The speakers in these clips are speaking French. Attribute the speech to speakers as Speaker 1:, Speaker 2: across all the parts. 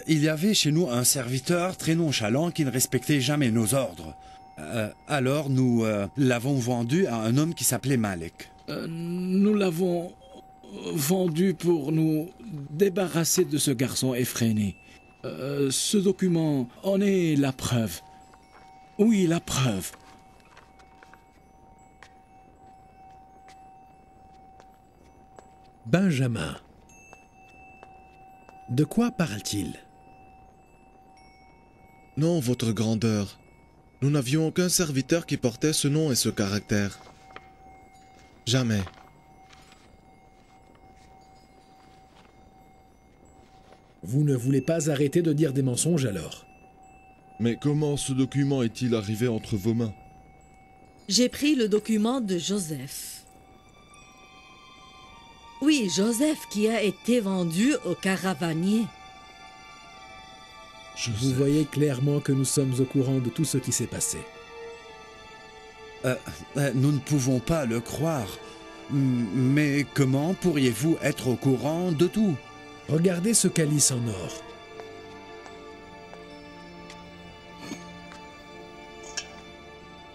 Speaker 1: il y avait chez nous un serviteur très nonchalant qui ne respectait jamais nos ordres. Alors nous l'avons vendu à un homme qui s'appelait Malek.
Speaker 2: Nous l'avons vendu pour nous débarrasser de ce garçon effréné. Ce document en est la preuve. Oui, la preuve.
Speaker 3: Benjamin. De quoi parle-t-il?
Speaker 4: Non, votre grandeur. Nous n'avions aucun serviteur qui portait ce nom et ce caractère. Jamais.
Speaker 3: Vous ne voulez pas arrêter de dire des mensonges alors?
Speaker 5: Mais comment ce document est-il arrivé entre vos mains?
Speaker 6: J'ai pris le document de Joseph. Oui, Joseph qui a été vendu au caravanier.
Speaker 3: Vous voyez clairement que nous sommes au courant de tout ce qui s'est passé.
Speaker 1: Nous ne pouvons pas le croire. Mais comment pourriez-vous être au courant de tout?
Speaker 3: Regardez ce calice en or.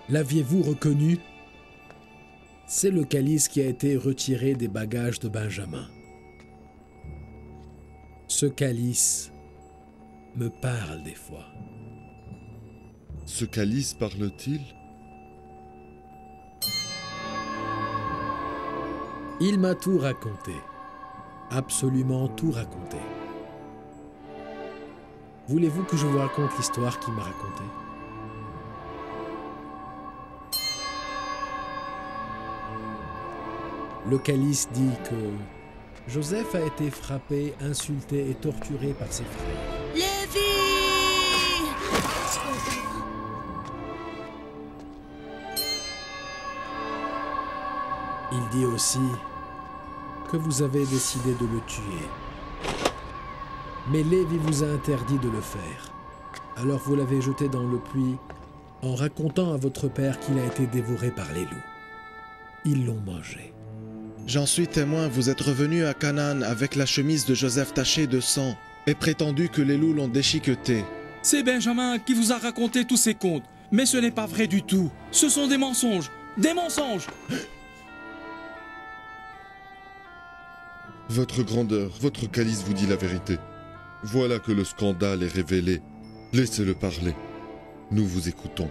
Speaker 3: L'aviez-vous reconnu? C'est le calice qui a été retiré des bagages de Benjamin. Ce calice me parle des fois.
Speaker 5: Ce calice parle-t-il?
Speaker 3: Il m'a tout raconté. Absolument tout raconté. Voulez-vous que je vous raconte l'histoire qu'il m'a racontée? Le calice dit que Joseph a été frappé, insulté et torturé par ses frères.
Speaker 6: Lévi!
Speaker 3: Il dit aussi que vous avez décidé de le tuer. Mais Lévi vous a interdit de le faire. Alors vous l'avez jeté dans le puits en racontant à votre père qu'il a été dévoré par les loups. Ils l'ont mangé.
Speaker 4: J'en suis témoin, vous êtes revenu à Canaan avec la chemise de Joseph tachée de sang et prétendu que les loups l'ont déchiqueté.
Speaker 2: C'est Benjamin qui vous a raconté tous ces contes. Mais ce n'est pas vrai du tout. Ce sont des mensonges. Des mensonges!
Speaker 5: Votre grandeur, votre calice vous dit la vérité. Voilà que le scandale est révélé. Laissez-le parler. Nous vous écoutons.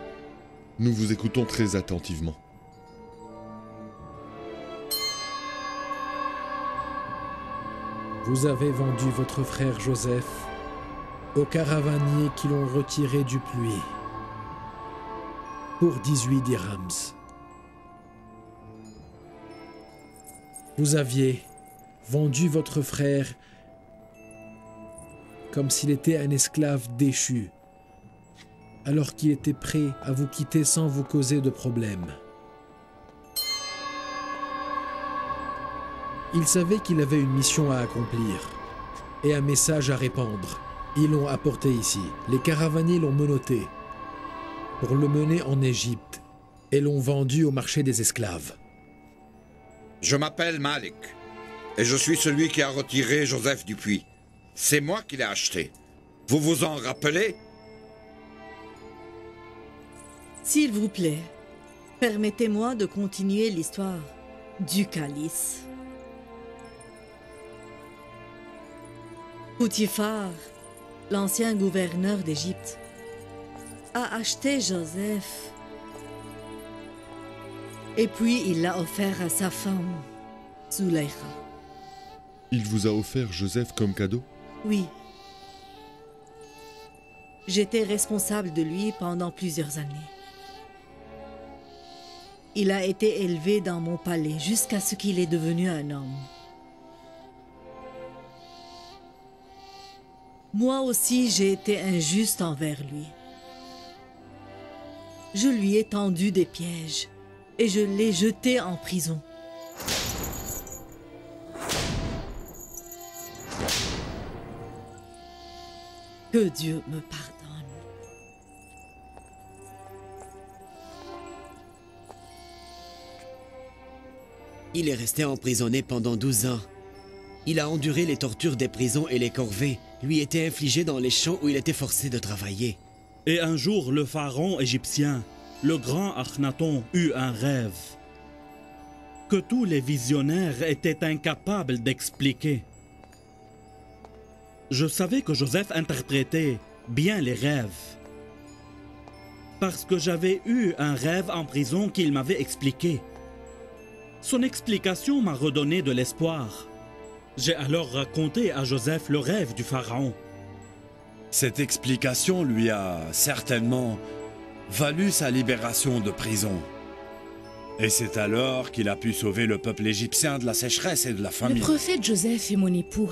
Speaker 5: Nous vous écoutons très attentivement.
Speaker 3: Vous avez vendu votre frère Joseph aux caravaniers qui l'ont retiré du puits pour 18 dirhams. Vous aviez vendu votre frère comme s'il était un esclave déchu, alors qu'il était prêt à vous quitter sans vous causer de problème. Il savait qu'il avait une mission à accomplir et un message à répandre. Ils l'ont apporté ici. Les caravaniers l'ont menotté pour le mener en Égypte et l'ont vendu au marché des esclaves.
Speaker 7: Je m'appelle Malik et je suis celui qui a retiré Joseph du puits. C'est moi qui l'ai acheté. Vous vous en rappelez?
Speaker 6: S'il vous plaît, permettez-moi de continuer l'histoire du calice. Potiphar, l'ancien gouverneur d'Égypte, a acheté Joseph. Et puis il l'a offert à sa femme, Zulaïcha.
Speaker 5: Il vous a offert Joseph comme cadeau?
Speaker 6: Oui. J'étais responsable de lui pendant plusieurs années. Il a été élevé dans mon palais jusqu'à ce qu'il est devenu un homme. Moi aussi, j'ai été injuste envers lui. Je lui ai tendu des pièges et je l'ai jeté en prison. Que Dieu me pardonne.
Speaker 8: Il est resté emprisonné pendant 12 ans. Il a enduré les tortures des prisons et les corvées, lui était infligée dans les champs où il était forcé de travailler.
Speaker 9: Et un jour, le pharaon égyptien, le grand Akhenaton, eut un rêve que tous les visionnaires étaient incapables d'expliquer. Je savais que Joseph interprétait bien les rêves, parce que j'avais eu un rêve en prison qu'il m'avait expliqué. Son explication m'a redonné de l'espoir. J'ai alors raconté à Joseph le rêve du pharaon.
Speaker 1: Cette explication lui a certainement valu sa libération de prison. Et c'est alors qu'il a pu sauver le peuple égyptien de la sécheresse et de la famine.
Speaker 10: Le prophète Joseph est mon époux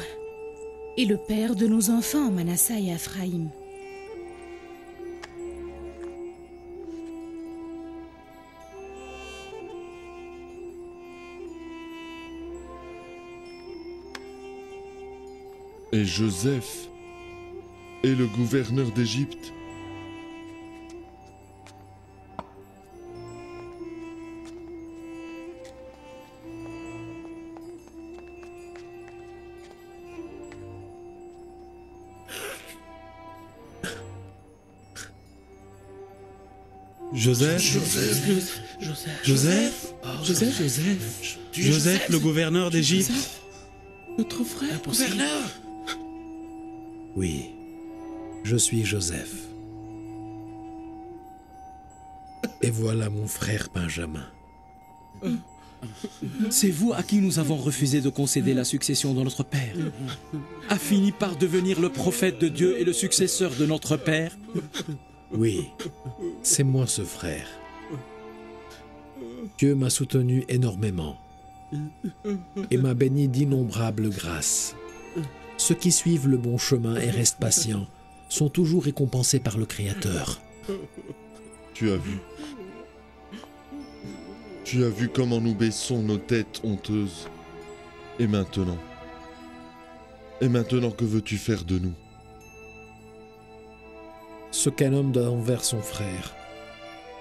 Speaker 10: et le père de nos enfants, Manasseh et Ephraïm.
Speaker 5: Et Joseph est le gouverneur d'Égypte.
Speaker 9: Joseph, le gouverneur d'Égypte.
Speaker 2: Notre frère, gouverneur.
Speaker 3: Oui, je suis Joseph. Et voilà mon frère Benjamin.
Speaker 2: C'est vous à qui nous avons refusé de concéder la succession de notre père, a fini par devenir le prophète de Dieu et le successeur de notre père.
Speaker 3: Oui, c'est moi ce frère. Dieu m'a soutenu énormément et m'a béni d'innombrables grâces. Ceux qui suivent le bon chemin et restent patients sont toujours récompensés par le Créateur.
Speaker 5: Tu as vu. Tu as vu comment nous baissons nos têtes honteuses. Et maintenant que veux-tu faire de nous?
Speaker 3: Ce qu'un homme doit envers son frère,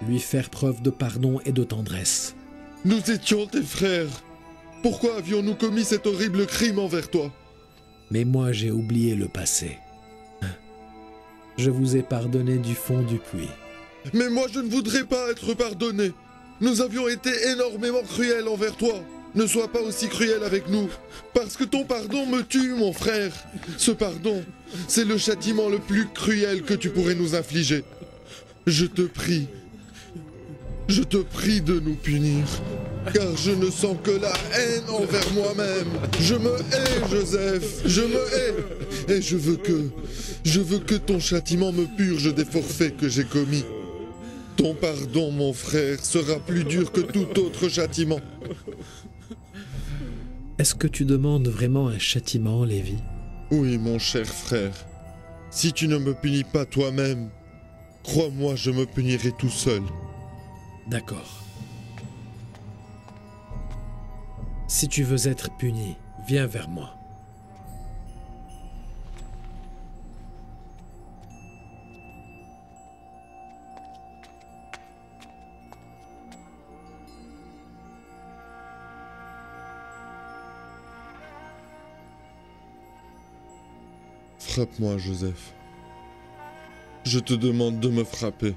Speaker 3: lui faire preuve de pardon et de tendresse.
Speaker 5: Nous étions tes frères. Pourquoi avions-nous commis cet horrible crime envers toi?
Speaker 3: Mais moi j'ai oublié le passé. Je vous ai pardonné du fond du puits.
Speaker 5: Mais moi je ne voudrais pas être pardonné. Nous avions été énormément cruels envers toi. Ne sois pas aussi cruel avec nous, parce que ton pardon me tue, mon frère. Ce pardon, c'est le châtiment le plus cruel que tu pourrais nous infliger. Je te prie de nous punir, car je ne sens que la haine envers moi-même. Je me hais, Joseph, je me hais. Et je veux que ton châtiment me purge des forfaits que j'ai commis. Ton pardon, mon frère, sera plus dur que tout autre châtiment.
Speaker 3: Est-ce que tu demandes vraiment un châtiment, Lévi?
Speaker 5: Oui, mon cher frère. Si tu ne me punis pas toi-même, crois-moi, je me punirai tout seul.
Speaker 3: D'accord. Si tu veux être puni, viens vers moi.
Speaker 5: Frappe-moi, Joseph. Je te demande de me frapper.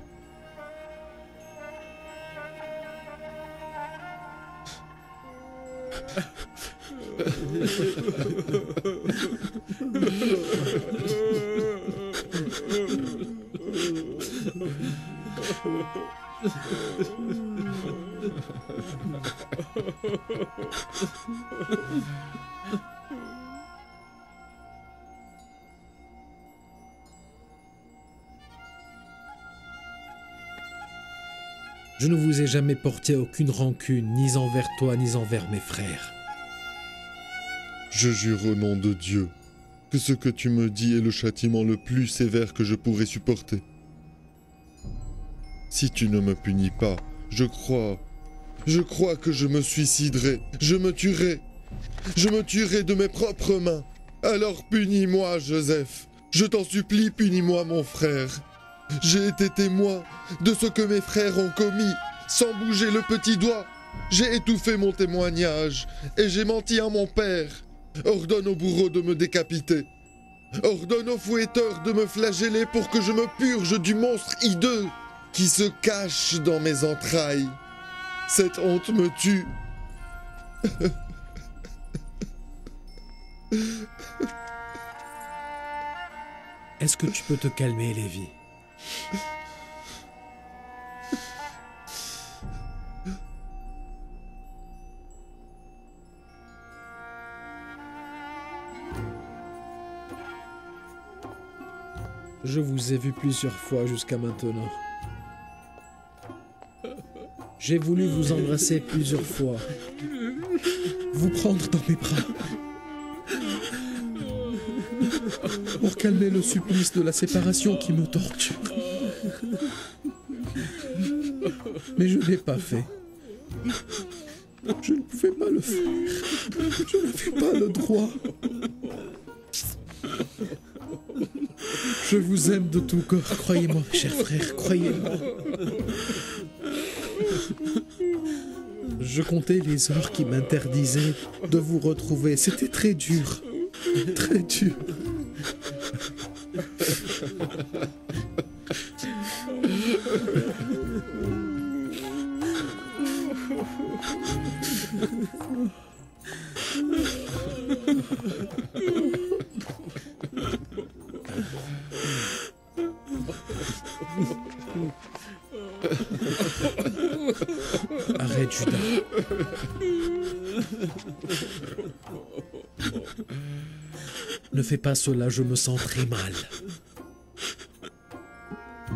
Speaker 3: Je ne vous ai jamais porté aucune rancune, ni envers toi, ni envers mes frères.
Speaker 5: Je jure au nom de Dieu que ce que tu me dis est le châtiment le plus sévère que je pourrais supporter. Si tu ne me punis pas, je crois que je me suiciderai, je me tuerai de mes propres mains. Alors punis-moi, Joseph, je t'en supplie, punis-moi, mon frère. J'ai été témoin de ce que mes frères ont commis, sans bouger le petit doigt. J'ai étouffé mon témoignage, et j'ai menti à mon père. Ordonne au bourreau de me décapiter. Ordonne au fouetteur de me flageller pour que je me purge du monstre hideux qui se cache dans mes entrailles. Cette honte me tue.
Speaker 3: Est-ce que tu peux te calmer, Lévi? Je vous ai vu plusieurs fois jusqu'à maintenant. J'ai voulu vous embrasser plusieurs fois, vous prendre dans mes bras, pour calmer le supplice de la séparation qui me torture. Mais je n'ai pas fait. Je ne pouvais pas le faire. Je n'avais pas le droit. Je vous aime de tout cœur, croyez-moi, cher frère, croyez-moi. Je comptais les heures qui m'interdisaient de vous retrouver. C'était très dur. Très dur. Arrête, Judas. Ne fais pas cela, je me sens très mal.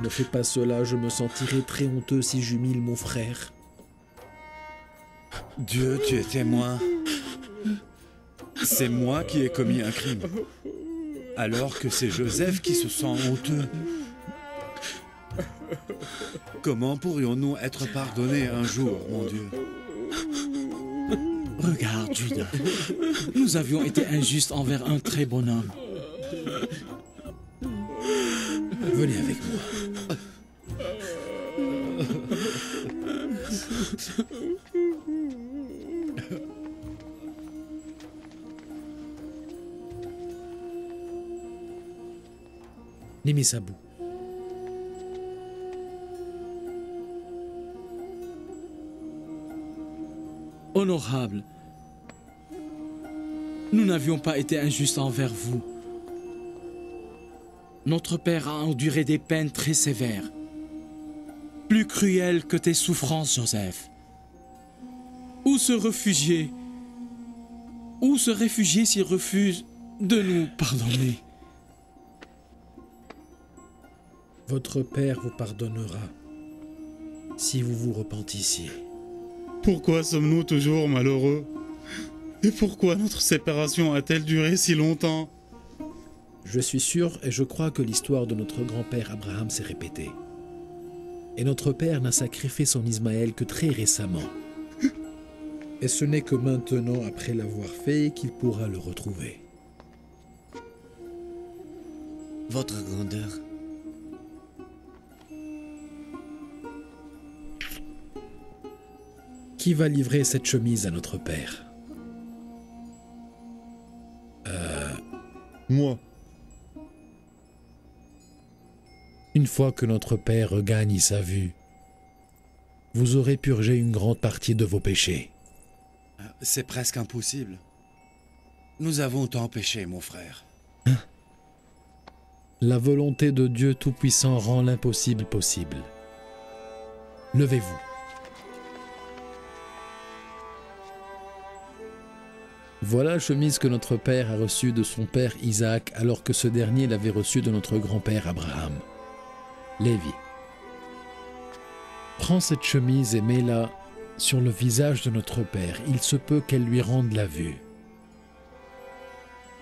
Speaker 3: Ne fais pas cela, je me sentirai très honteux si j'humilie mon frère.
Speaker 1: Dieu, tu es témoin. C'est moi qui ai commis un crime. Alors que c'est Joseph qui se sent honteux. Comment pourrions-nous être pardonnés un jour, mon Dieu?
Speaker 2: Regarde, Judas. Nous avions été injustes envers un très bon homme.
Speaker 3: Venez avec moi. Némisabou.
Speaker 2: Honorable, nous n'avions pas été injustes envers vous. Notre père a enduré des peines très sévères, plus cruelles que tes souffrances, Joseph. Où se réfugier s'il refuse de nous pardonner?
Speaker 3: Votre père vous pardonnera si vous vous repentissiez.
Speaker 11: Pourquoi sommes-nous toujours malheureux? Et pourquoi notre séparation a-t-elle duré si longtemps?
Speaker 3: Je suis sûr et je crois que l'histoire de notre grand-père Abraham s'est répétée. Et notre père n'a sacrifié son Ismaël que très récemment. Et ce n'est que maintenant, après l'avoir fait, qu'il pourra le retrouver.
Speaker 8: Votre grandeur.
Speaker 3: Qui va livrer cette chemise à notre père?
Speaker 5: Moi.
Speaker 3: Une fois que notre père regagne sa vue, vous aurez purgé une grande partie de vos péchés.
Speaker 1: C'est presque impossible. Nous avons tant péché, mon frère.
Speaker 3: La volonté de Dieu Tout-Puissant rend l'impossible possible. Levez-vous. Voilà la chemise que notre père a reçue de son père Isaac alors que ce dernier l'avait reçue de notre grand-père Abraham. Lévi. Prends cette chemise et mets-la sur le visage de notre père. Il se peut qu'elle lui rende la vue.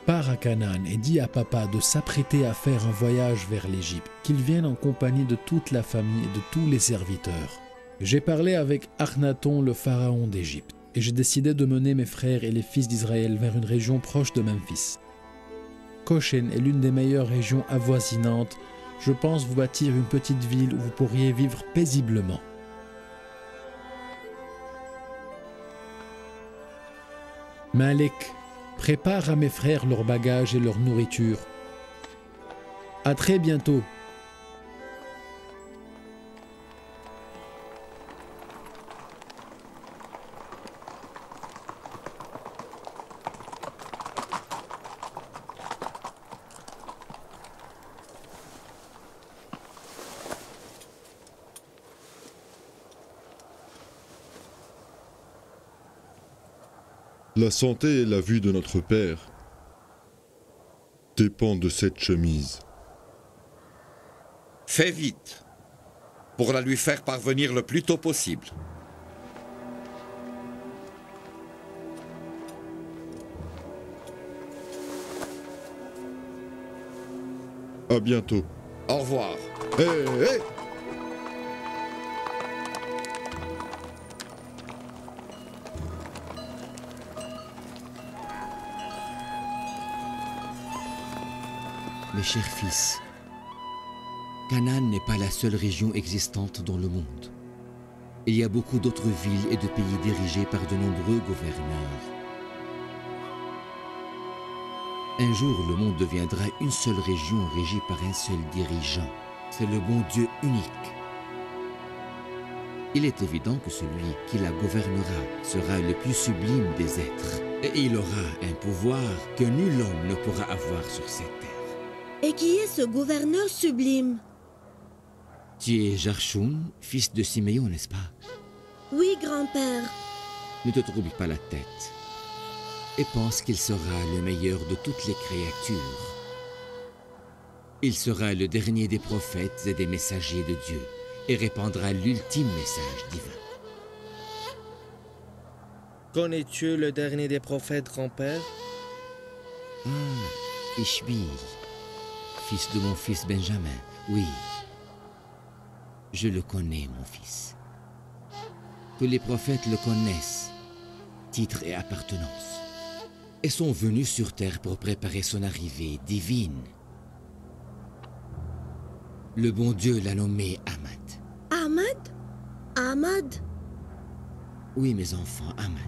Speaker 3: Pars à Canaan et dis à papa de s'apprêter à faire un voyage vers l'Égypte, qu'il vienne en compagnie de toute la famille et de tous les serviteurs. J'ai parlé avec Akhenaton, le pharaon d'Égypte, et j'ai décidé de mener mes frères et les fils d'Israël vers une région proche de Memphis. Goshen est l'une des meilleures régions avoisinantes. Je pense vous bâtir une petite ville où vous pourriez vivre paisiblement. Malek, prépare à mes frères leurs bagages et leur nourriture, À très bientôt.
Speaker 5: La santé et la vue de notre père dépendent de cette chemise.
Speaker 7: Fais vite, pour la lui faire parvenir le plus tôt possible.
Speaker 5: À bientôt.
Speaker 7: Au revoir.
Speaker 5: Hé, hé!
Speaker 8: Mes chers fils, Canaan n'est pas la seule région existante dans le monde. Il y a beaucoup d'autres villes et de pays dirigés par de nombreux gouverneurs. Un jour, le monde deviendra une seule région régie par un seul dirigeant. C'est le bon Dieu unique. Il est évident que celui qui la gouvernera sera le plus sublime des êtres. Et il aura un pouvoir que nul homme ne pourra avoir sur cette terre.
Speaker 12: Et qui est ce gouverneur sublime?
Speaker 8: Tu es Jarshum, fils de Siméon, n'est-ce pas?
Speaker 12: Oui, grand-père.
Speaker 8: Ne te trouble pas la tête et pense qu'il sera le meilleur de toutes les créatures. Il sera le dernier des prophètes et des messagers de Dieu et répandra l'ultime message divin.
Speaker 13: Connais-tu le dernier des prophètes, grand-père?
Speaker 8: Ishbi, fils de mon fils Benjamin, oui. Je le connais, mon fils. Tous les prophètes le connaissent, titre et appartenance, et sont venus sur terre pour préparer son arrivée divine. Le bon Dieu l'a nommé Ahmad.
Speaker 12: Ahmad? Ahmad?
Speaker 8: Oui, mes enfants, Ahmad.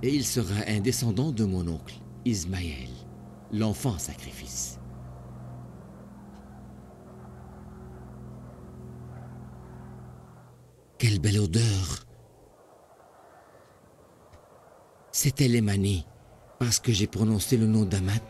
Speaker 8: Et il sera un descendant de mon oncle, Ismaël, l'enfant sacrifice. Quelle belle odeur! C'est-elle émanée parce que j'ai prononcé le nom d'Ahmad?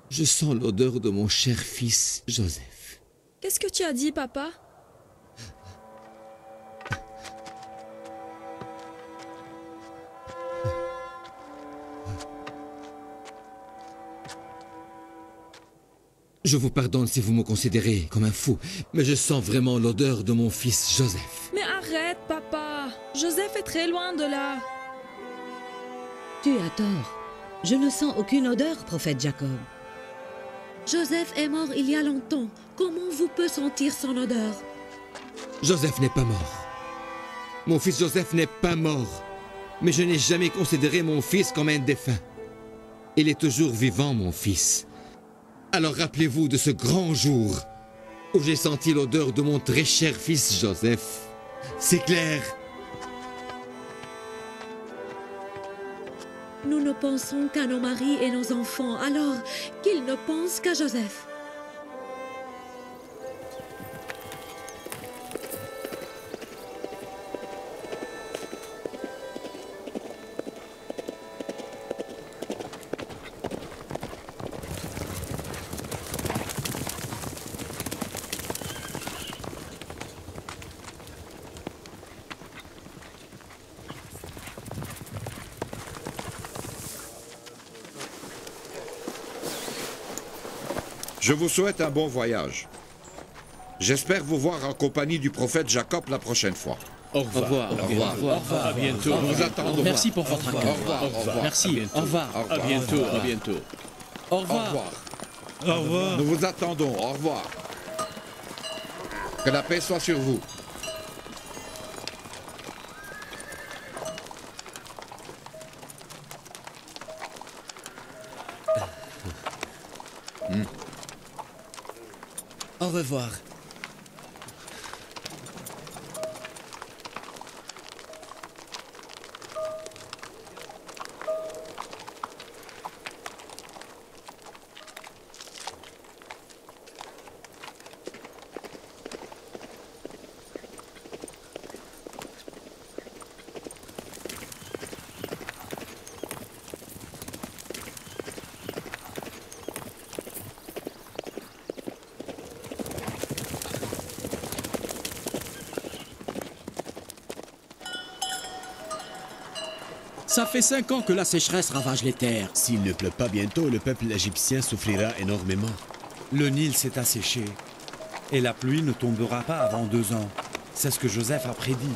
Speaker 8: Je sens l'odeur de mon cher fils Joseph.
Speaker 14: Qu'est-ce que tu as dit, papa?
Speaker 8: Je vous pardonne si vous me considérez comme un fou, mais je sens vraiment l'odeur de mon fils Joseph.
Speaker 14: Mais arrête, papa. Joseph est très loin de là.
Speaker 6: Tu as tort. Je ne sens aucune odeur, prophète Jacob. Joseph est mort il y a longtemps. Comment vous peut sentir son odeur?
Speaker 8: Joseph n'est pas mort. Mon fils Joseph n'est pas mort. Mais je n'ai jamais considéré mon fils comme un défunt. Il est toujours vivant, mon fils. Alors rappelez-vous de ce grand jour où j'ai senti l'odeur de mon très cher fils Joseph. C'est clair.
Speaker 6: Nous ne pensons qu'à nos maris et nos enfants, alors qu'ils ne pensent qu'à Joseph.
Speaker 7: Je vous souhaite un bon voyage. J'espère vous voir en compagnie du prophète Jacob la prochaine fois.
Speaker 2: Au revoir.
Speaker 7: Au revoir.
Speaker 2: Au revoir. À bientôt.
Speaker 7: Nous vous attendons.
Speaker 2: Merci pour votre accueil.
Speaker 7: Au revoir. Au revoir.
Speaker 2: Merci. Au revoir. À bientôt. À bientôt. Au revoir.
Speaker 7: Au revoir. Nous vous attendons. Au revoir. Que la paix soit sur vous.
Speaker 8: Au revoir.
Speaker 2: Ça fait 5 ans que la sécheresse ravage les terres.
Speaker 15: S'il ne pleut pas bientôt, le peuple égyptien souffrira énormément.
Speaker 1: Le Nil s'est asséché. Et la pluie ne tombera pas avant 2 ans. C'est ce que Joseph a prédit.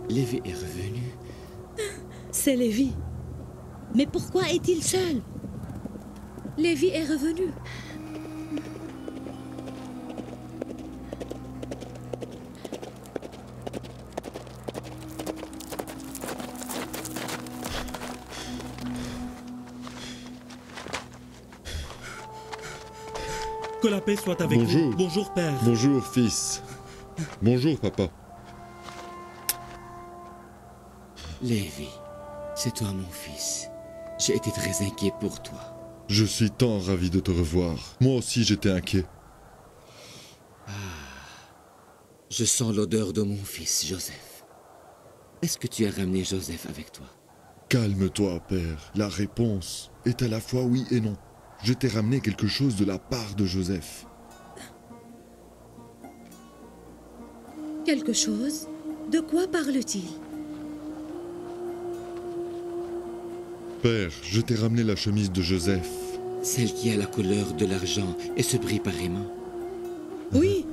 Speaker 8: Lévi est revenu.
Speaker 6: C'est Lévi. Mais pourquoi est-il seul? Lévi est revenu.
Speaker 9: Que la paix soit avec vous. Bonjour, père.
Speaker 5: Bonjour, fils. Bonjour, papa.
Speaker 8: Lévi, c'est toi mon fils. J'ai été très inquiet pour toi.
Speaker 5: Je suis tant ravi de te revoir. Moi aussi j'étais inquiet.
Speaker 8: Je sens l'odeur de mon fils, Joseph. Est-ce que tu as ramené Joseph avec toi?
Speaker 5: Calme-toi, père. La réponse est à la fois oui et non. Je t'ai ramené quelque chose de la part de Joseph.
Speaker 6: Quelque chose? De quoi parle-t-il?
Speaker 5: Père, je t'ai ramené la chemise de Joseph.
Speaker 8: Celle qui a la couleur de l'argent et se brille pareillement.
Speaker 6: Oui,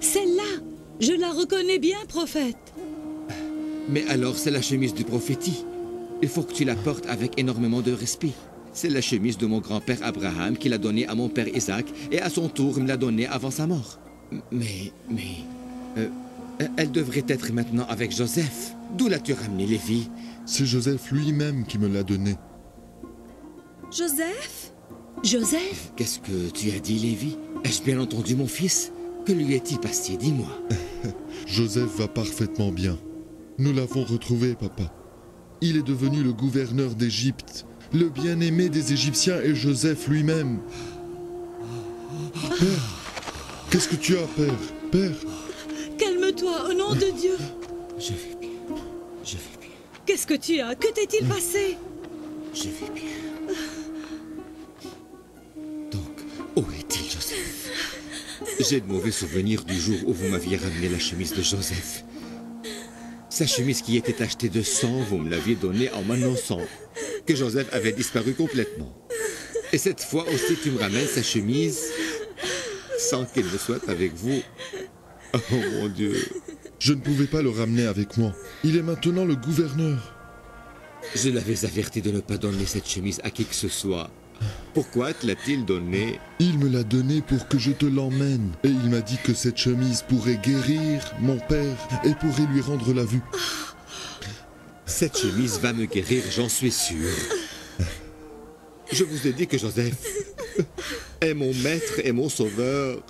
Speaker 6: celle-là. Je la reconnais bien, prophète.
Speaker 8: Mais alors, c'est la chemise du prophétie. Il faut que tu la portes avec énormément de respect. C'est la chemise de mon grand-père Abraham qui l'a donnée à mon père Isaac et à son tour me l'a donnée avant sa mort. Elle devrait être maintenant avec Joseph. D'où l'as-tu ramené, Lévi?
Speaker 5: C'est Joseph lui-même qui me l'a donnée.
Speaker 6: Joseph? Joseph?
Speaker 8: Qu'est-ce que tu as dit, Lévi? Ai-je bien entendu mon fils? Que lui est-il passé? Dis-moi.
Speaker 5: Joseph va parfaitement bien. Nous l'avons retrouvé, papa. Il est devenu le gouverneur d'Égypte. Le bien-aimé des Égyptiens est Joseph lui-même. Père, qu'est-ce que tu as, père? Père?
Speaker 6: Calme-toi, au nom de Dieu.
Speaker 8: Je vais bien. Je vais bien.
Speaker 6: Qu'est-ce que tu as? Que t'est-il passé?
Speaker 8: Je vais bien. Donc, où est-il, Joseph? J'ai de mauvais souvenirs du jour où vous m'aviez ramené la chemise de Joseph. Sa chemise qui était achetée de sang, vous me l'aviez donnée en m'annonçant que Joseph avait disparu complètement. Et cette fois aussi, tu me ramènes sa chemise sans qu'il ne soit avec vous. Oh mon Dieu.
Speaker 5: Je ne pouvais pas le ramener avec moi. Il est maintenant le gouverneur.
Speaker 8: Je l'avais averti de ne pas donner cette chemise à qui que ce soit. Pourquoi te l'a-t-il donnée?
Speaker 5: Il me l'a donnée pour que je te l'emmène. Et il m'a dit que cette chemise pourrait guérir mon père et pourrait lui rendre la vue.
Speaker 8: Cette chemise va me guérir, j'en suis sûr. Je vous ai dit que Joseph est mon maître et mon sauveur.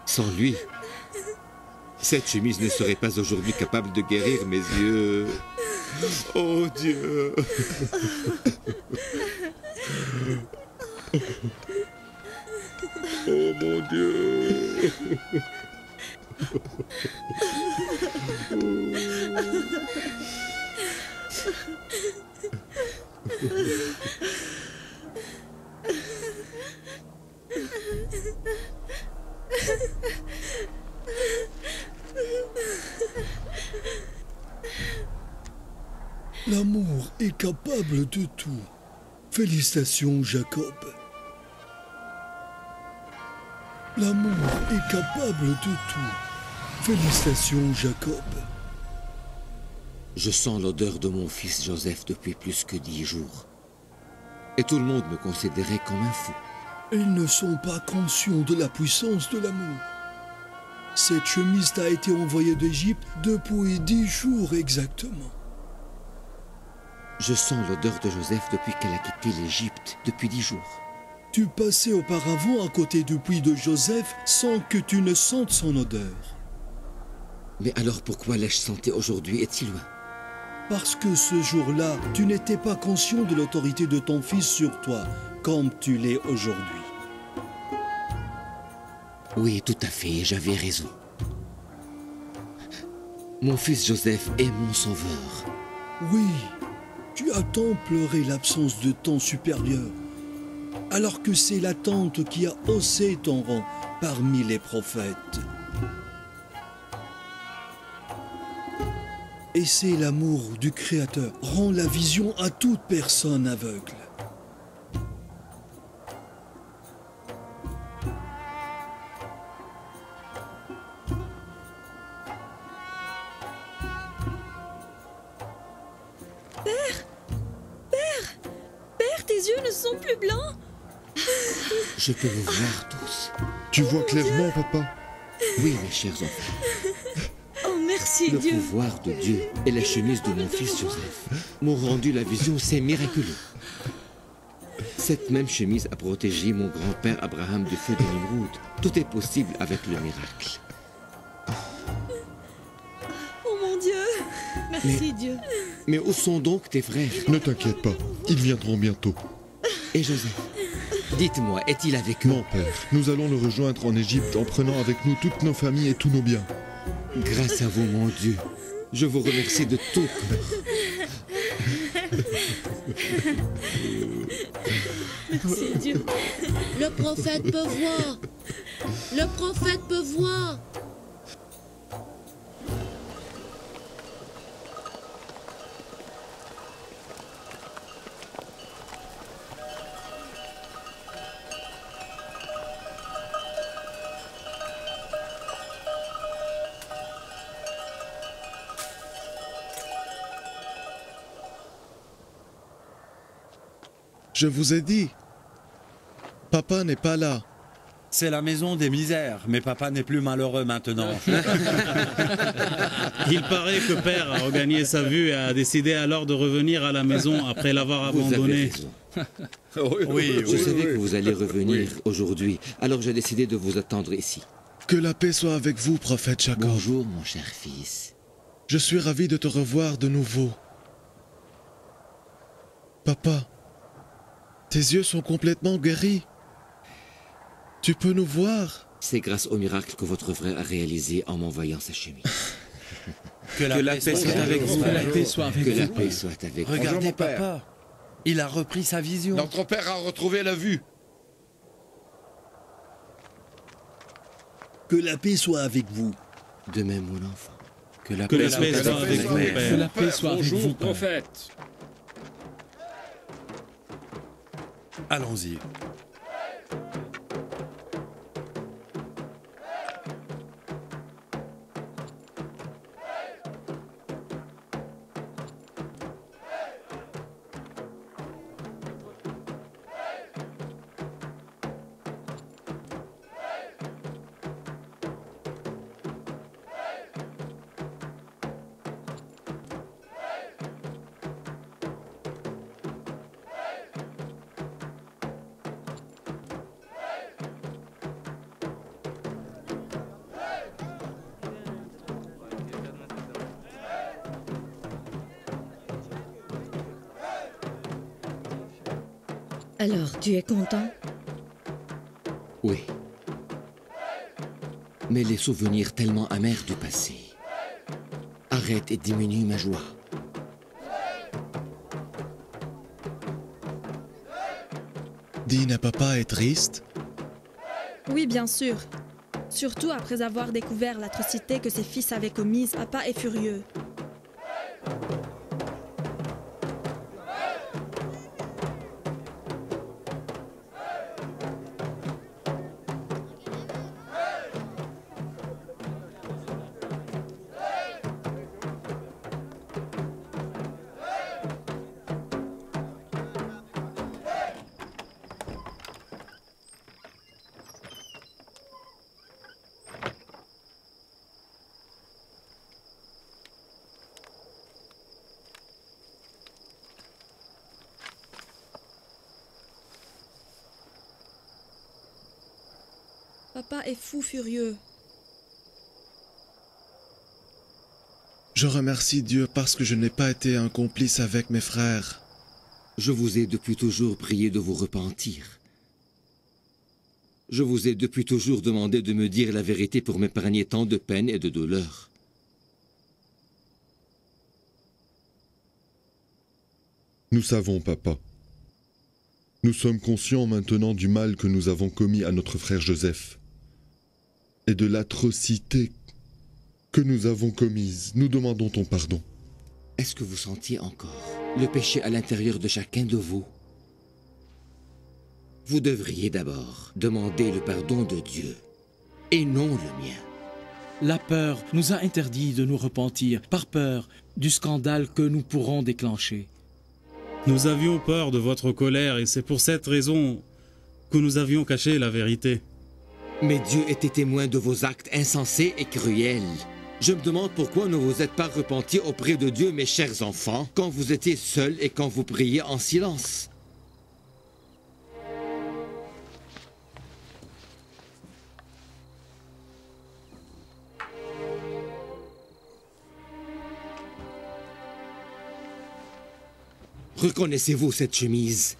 Speaker 8: Sans lui, Cette chemise ne serait pas aujourd'hui capable de guérir mes yeux. Oh Dieu. Oh mon Dieu.
Speaker 16: L'amour est capable de tout. Félicitations, Jacob. L'amour est capable de tout. Félicitations, Jacob.
Speaker 8: Je sens l'odeur de mon fils Joseph depuis plus que 10 jours. Et tout le monde me considérait comme un fou.
Speaker 16: Ils ne sont pas conscients de la puissance de l'amour. Cette chemise t'a été envoyée d'Égypte depuis 10 jours exactement.
Speaker 8: Je sens l'odeur de Joseph depuis qu'elle a quitté l'Égypte depuis 10 jours.
Speaker 16: Tu passais auparavant à côté du puits de Joseph sans que tu ne sentes son odeur.
Speaker 8: Mais alors pourquoi l'ai-je senti aujourd'hui et si loin?
Speaker 16: Parce que ce jour-là, tu n'étais pas conscient de l'autorité de ton fils sur toi, comme tu l'es aujourd'hui.
Speaker 8: Oui, tout à fait, j'avais raison. Mon fils Joseph est mon sauveur.
Speaker 16: Oui, tu as tant pleuré l'absence de ton supérieur, alors que c'est l'attente qui a haussé ton rang parmi les prophètes. Et c'est l'amour du Créateur rend la vision à toute personne aveugle.
Speaker 14: Père, tes yeux ne sont plus blancs.
Speaker 8: Je peux vous voir tous.
Speaker 5: Tu vois clairement, papa?
Speaker 8: Oui, mes chers enfants.
Speaker 14: Oh, merci
Speaker 8: Le
Speaker 14: Dieu.
Speaker 8: pouvoir de Dieu et la chemise de mon fils Joseph m'ont rendu la vision, c'est miraculeux. Cette même chemise a protégé mon grand-père Abraham du feu de Nimroud. Tout est possible avec le miracle.
Speaker 14: Oh mon Dieu. Merci Dieu.
Speaker 8: Mais où sont donc tes frères?
Speaker 5: Ne t'inquiète pas, ils viendront bientôt.
Speaker 8: Et Joseph? Dites-moi, est-il avec eux?
Speaker 5: Mon père, nous allons le rejoindre en Égypte en prenant avec nous toutes nos familles et tous nos biens.
Speaker 8: Grâce à vous, mon Dieu, je vous remercie de tout cœur.
Speaker 14: Merci Dieu.
Speaker 6: Le prophète peut voir. Le prophète peut voir.
Speaker 4: Je vous ai dit. Papa n'est pas là.
Speaker 1: C'est la maison des misères, mais papa n'est plus malheureux maintenant.
Speaker 11: Il paraît que Père a regagné sa vue et a décidé alors de revenir à la maison après l'avoir abandonnée.
Speaker 1: Oui,
Speaker 8: Je savais que vous allez revenir aujourd'hui, alors j'ai décidé de vous attendre ici.
Speaker 4: Que la paix soit avec vous, prophète Jacob.
Speaker 8: Bonjour, mon cher fils.
Speaker 4: Je suis ravi de te revoir de nouveau. Papa, tes yeux sont complètement guéris. Tu peux nous voir?
Speaker 8: C'est grâce au miracle que votre frère a réalisé en m'envoyant sa chemise.
Speaker 1: Que la paix soit avec vous.
Speaker 2: Que la paix soit avec
Speaker 8: Que la
Speaker 2: vous.
Speaker 8: paix soit avec vous.
Speaker 1: Regardez,
Speaker 7: Bonjour, mon père.
Speaker 1: papa. Il a repris sa vision.
Speaker 7: Notre père a retrouvé la vue.
Speaker 16: Que la paix soit avec vous.
Speaker 8: De même, mon enfant.
Speaker 11: Que la paix soit avec vous,
Speaker 2: Que
Speaker 11: Père.
Speaker 2: la paix soit avec vous, Père.
Speaker 17: prophète.
Speaker 1: Allons-y.
Speaker 6: Alors, tu es content?
Speaker 8: Oui. Mais les souvenirs tellement amers du passé arrêtent et diminuent ma joie.
Speaker 4: Dina, papa est triste?
Speaker 14: Oui, bien sûr. Surtout après avoir découvert l'atrocité que ses fils avaient commise, papa est furieux. Papa est fou furieux.
Speaker 4: Je remercie Dieu parce que je n'ai pas été un complice avec mes frères.
Speaker 8: Je vous ai depuis toujours prié de vous repentir. Je vous ai depuis toujours demandé de me dire la vérité pour m'épargner tant de peine et de douleur.
Speaker 5: Nous savons, papa. Nous sommes conscients maintenant du mal que nous avons commis à notre frère Joseph et de l'atrocité que nous avons commise. Nous demandons ton pardon.
Speaker 8: Est-ce que vous sentiez encore le péché à l'intérieur de chacun de vous? Vous devriez d'abord demander le pardon de Dieu et non le mien.
Speaker 2: La peur nous a interdit de nous repentir, par peur du scandale que nous pourrons déclencher.
Speaker 11: Nous avions peur de votre colère et c'est pour cette raison que nous avions caché la vérité.
Speaker 8: Mais Dieu était témoin de vos actes insensés et cruels. Je me demande pourquoi ne vous êtes pas repentis auprès de Dieu, mes chers enfants, quand vous étiez seuls et quand vous priez en silence. Reconnaissez-vous cette chemise?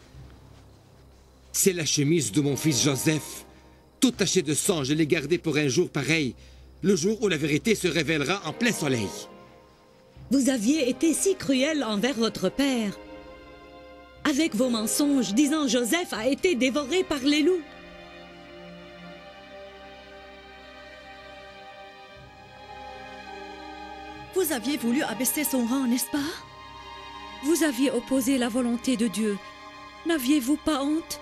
Speaker 8: C'est la chemise de mon fils Joseph. Toute tachée de sang, je l'ai gardée pour un jour pareil, le jour où la vérité se révélera en plein soleil.
Speaker 6: Vous aviez été si cruel envers votre père. Avec vos mensonges, disant Joseph a été dévoré par les loups.
Speaker 17: Vous aviez voulu abaisser son rang, n'est-ce pas?
Speaker 6: Vous aviez opposé la volonté de Dieu. N'aviez-vous pas honte?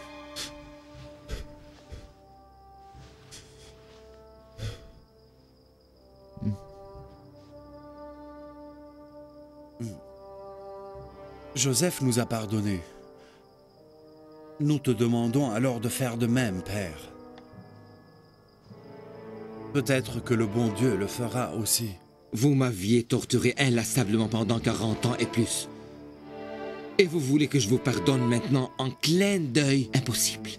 Speaker 1: Joseph nous a pardonné. Nous te demandons alors de faire de même, Père. Peut-être que le bon Dieu le fera aussi.
Speaker 8: Vous m'aviez torturé inlassablement pendant 40 ans et plus. Et vous voulez que je vous pardonne maintenant en clin d'œil? Impossible.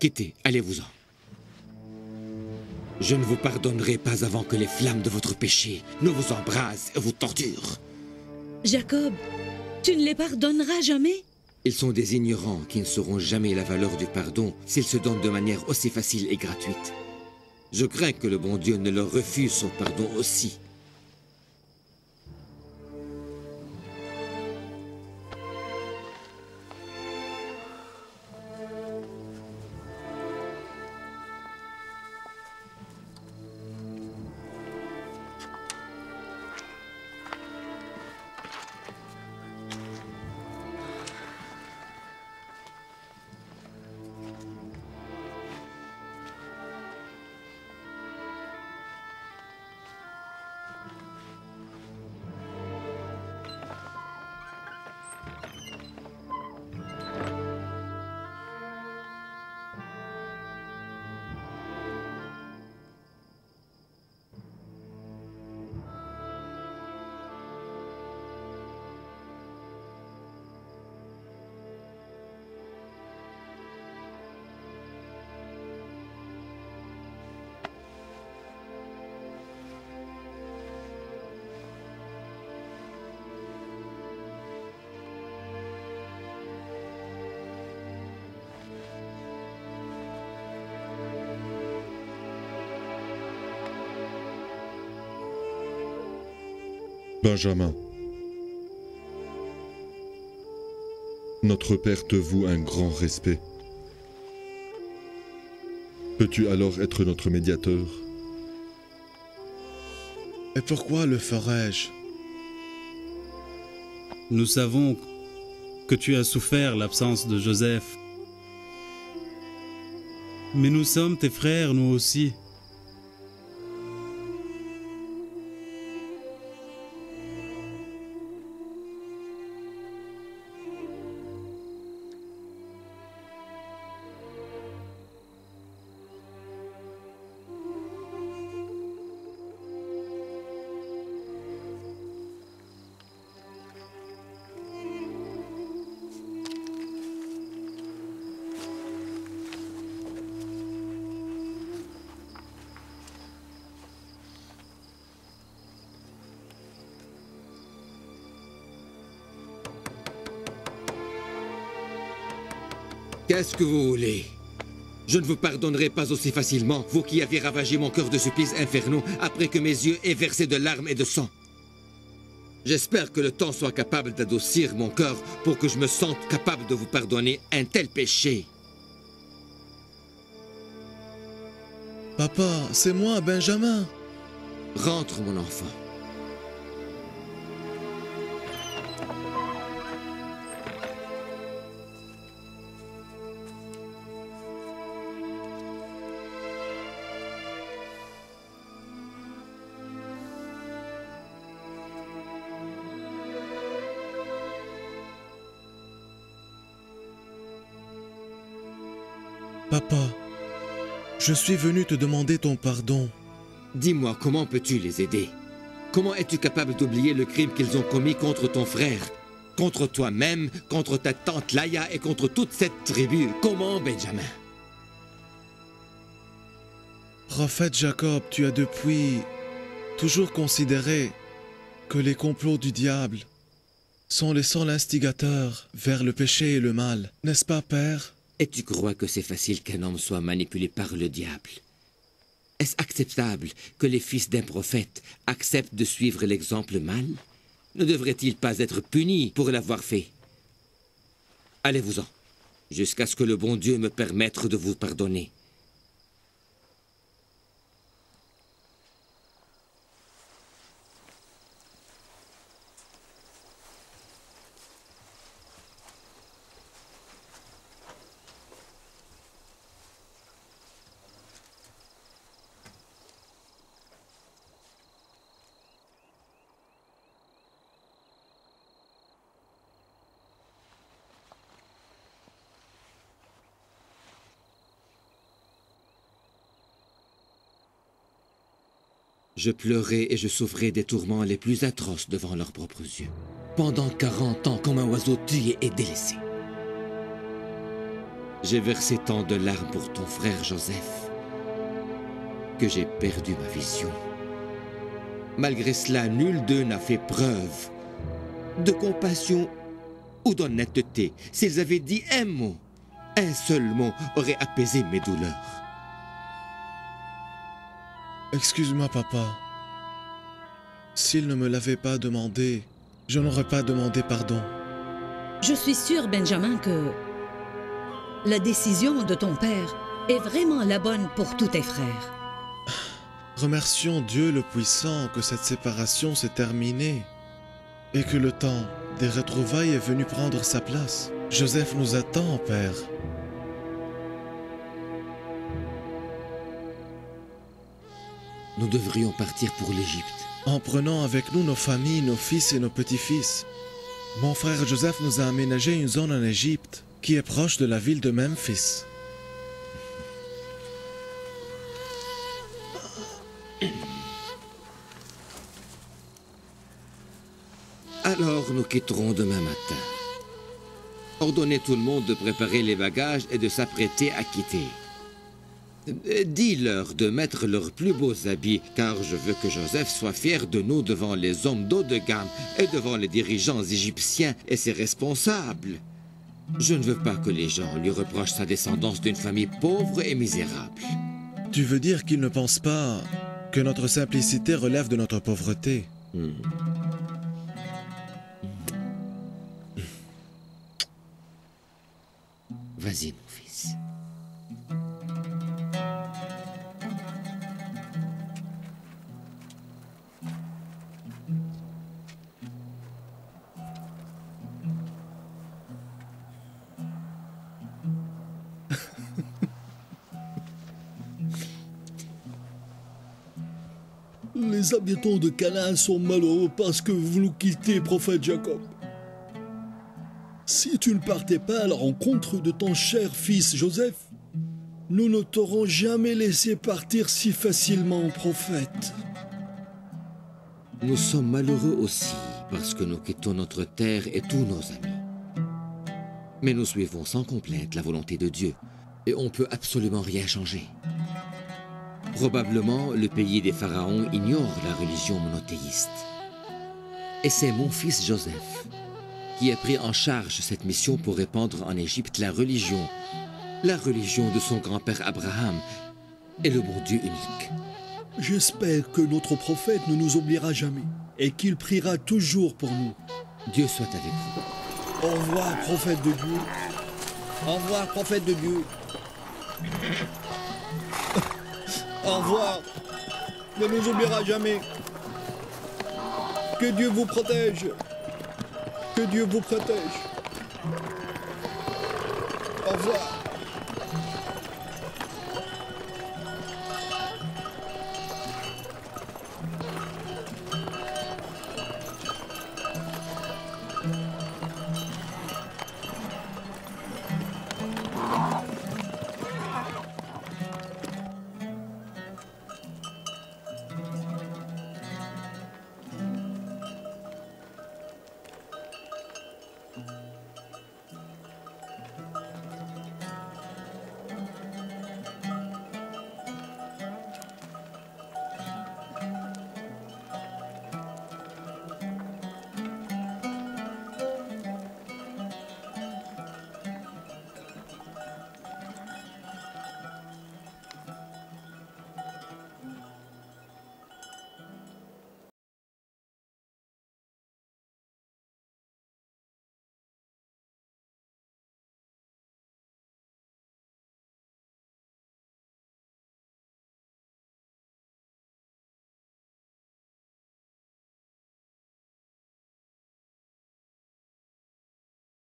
Speaker 8: Quittez, allez-vous-en. Je ne vous pardonnerai pas avant que les flammes de votre péché ne vous embrasent et vous torturent.
Speaker 6: Jacob, tu ne les pardonneras jamais?
Speaker 8: Ils sont des ignorants qui ne sauront jamais la valeur du pardon s'ils se donnent de manière aussi facile et gratuite. Je crains que le bon Dieu ne leur refuse son pardon aussi.
Speaker 5: Benjamin, notre père te voue un grand respect. Peux-tu alors être notre médiateur?
Speaker 4: Et pourquoi le ferais-je?
Speaker 11: Nous savons que tu as souffert l'absence de Joseph. Mais nous sommes tes frères, nous aussi.
Speaker 8: Qu'est-ce que vous voulez? Je ne vous pardonnerai pas aussi facilement, vous qui avez ravagé mon cœur de supplices infernaux après que mes yeux aient versé de larmes et de sang. J'espère que le temps soit capable d'adoucir mon cœur pour que je me sente capable de vous pardonner un tel péché.
Speaker 4: Papa, c'est moi, Benjamin.
Speaker 8: Rentre, mon enfant.
Speaker 4: Papa, je suis venu te demander ton pardon.
Speaker 8: Dis-moi, comment peux-tu les aider? Comment es-tu capable d'oublier le crime qu'ils ont commis contre ton frère, contre toi-même, contre ta tante Laïa et contre toute cette tribu? Comment, Benjamin?
Speaker 4: Prophète Jacob, tu as depuis toujours considéré que les complots du diable sont les seuls instigateurs vers le péché et le mal, n'est-ce pas, Père?
Speaker 8: Et tu crois que c'est facile qu'un homme soit manipulé par le diable? Est-ce acceptable que les fils d'un prophète acceptent de suivre l'exemple mal? Ne devraient-ils pas être punis pour l'avoir fait? Allez-vous-en, jusqu'à ce que le bon Dieu me permette de vous pardonner. Je pleurais et je souffrais des tourments les plus atroces devant leurs propres yeux. Pendant 40 ans, comme un oiseau tué et délaissé. J'ai versé tant de larmes pour ton frère Joseph que j'ai perdu ma vision. Malgré cela, nul d'eux n'a fait preuve de compassion ou d'honnêteté. S'ils avaient dit un mot, un seul mot aurait apaisé mes douleurs.
Speaker 4: Excuse-moi, papa. S'il ne me l'avait pas demandé, je n'aurais pas demandé pardon.
Speaker 6: Je suis sûre, Benjamin, que la décision de ton père est vraiment la bonne pour tous tes frères.
Speaker 4: Remercions Dieu le Puissant que cette séparation s'est terminée et que le temps des retrouvailles est venu prendre sa place. Joseph nous attend, Père.
Speaker 8: Nous devrions partir pour l'Égypte.
Speaker 4: En prenant avec nous nos familles, nos fils et nos petits-fils. Mon frère Joseph nous a aménagé une zone en Égypte qui est proche de la ville de Memphis.
Speaker 8: Alors nous quitterons demain matin. Ordonnez tout le monde de préparer les bagages et de s'apprêter à quitter. Dis-leur de mettre leurs plus beaux habits, car je veux que Joseph soit fier de nous devant les hommes d'eau de gamme et devant les dirigeants égyptiens et ses responsables. Je ne veux pas que les gens lui reprochent sa descendance d'une famille pauvre et misérable.
Speaker 4: Tu veux dire qu'ils ne pensent pas que notre simplicité relève de notre pauvreté?
Speaker 8: Vas-y, mon fils.
Speaker 16: Les habitants de Canaan sont malheureux parce que vous nous quittez, prophète Jacob. Si tu ne partais pas à la rencontre de ton cher fils Joseph, nous ne t'aurons jamais laissé partir si facilement, prophète.
Speaker 8: Nous sommes malheureux aussi parce que nous quittons notre terre et tous nos amis. Mais nous suivons sans complainte la volonté de Dieu et on ne peut absolument rien changer. Probablement, le pays des pharaons ignore la religion monothéiste. Et c'est mon fils Joseph qui a pris en charge cette mission pour répandre en Égypte la religion de son grand-père Abraham et le bon Dieu unique.
Speaker 16: J'espère que notre prophète ne nous oubliera jamais et qu'il priera toujours pour nous.
Speaker 8: Dieu soit avec vous.
Speaker 16: Au revoir, prophète de Dieu.
Speaker 18: Au revoir, prophète de Dieu.
Speaker 16: Au revoir. Ne nous oubliera jamais. Que Dieu vous protège. Que Dieu vous protège. Au revoir.